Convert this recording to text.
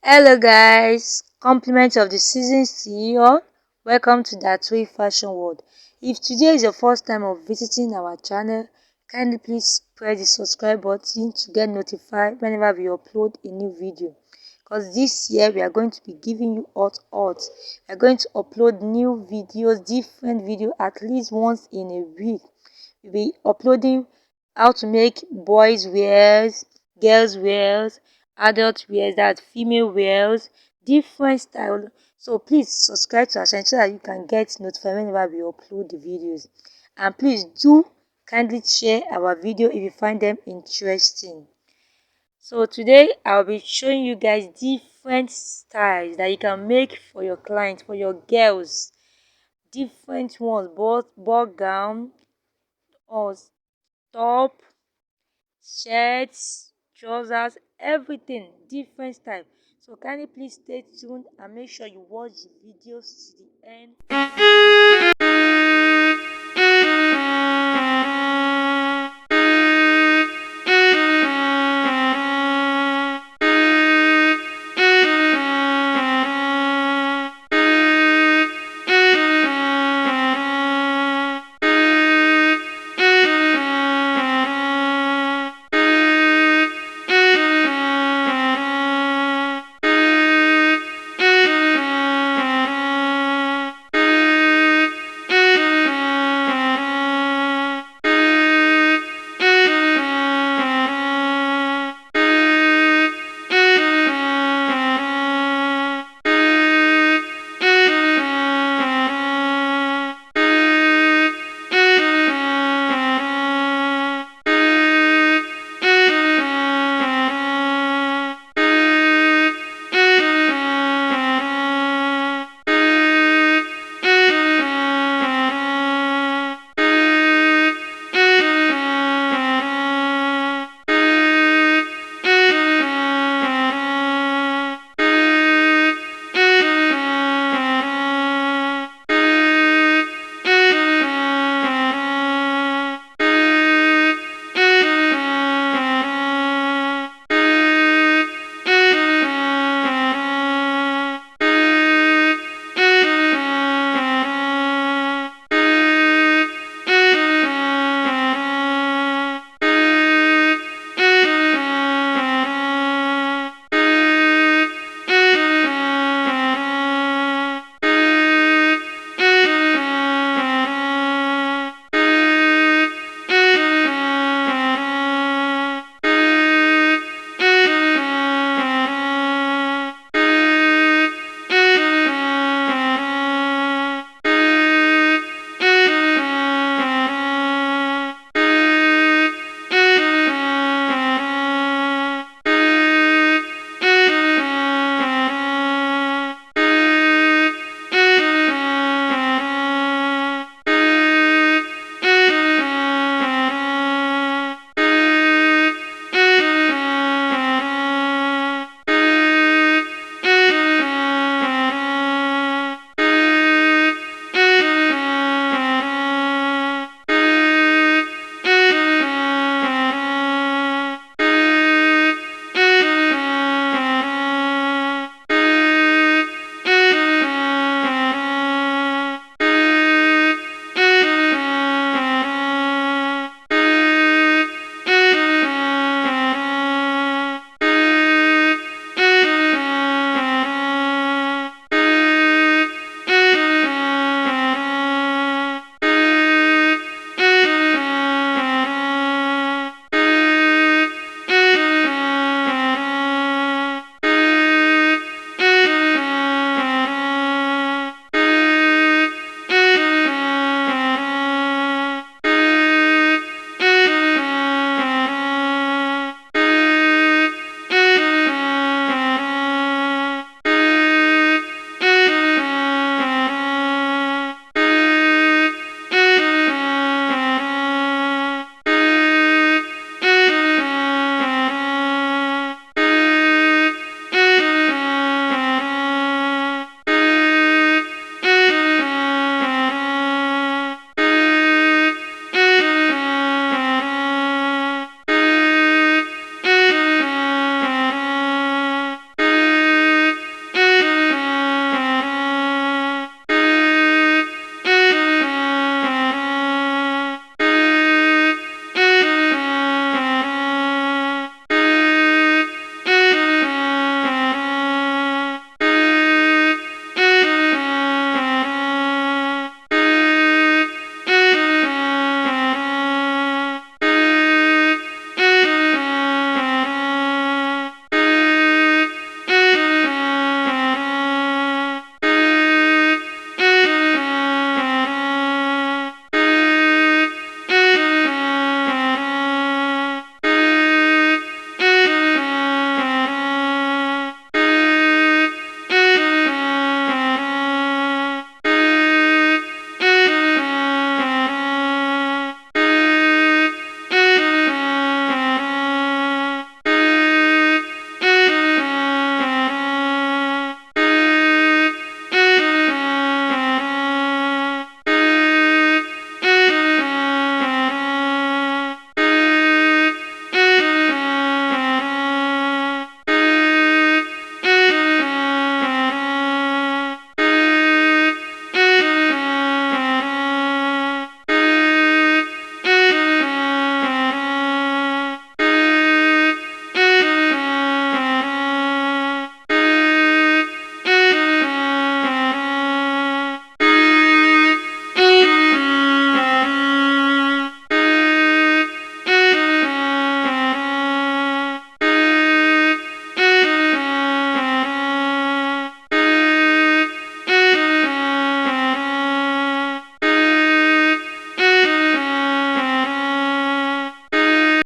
Hello guys, compliments of the season see you all. Welcome to that way fashion world. If today is your first time of visiting our channel, kindly please press the subscribe button to get notified whenever we upload a new video. Because this year we are going to be giving you hot. We are going to upload new videos, different video at least once in a week. We'll be uploading how to make boys wears, girls wears, adult wears, that female wears, different style. So please subscribe to our channel so that you can get notified whenever we upload the videos. And please do kindly share our video if you find them interesting. So today I'll be showing you guys different styles that you can make for your clients, for your girls. Different ones, both ball gown or top, shirts, trousers, everything, different style. So kindly please stay tuned and make sure you watch the videos to the end.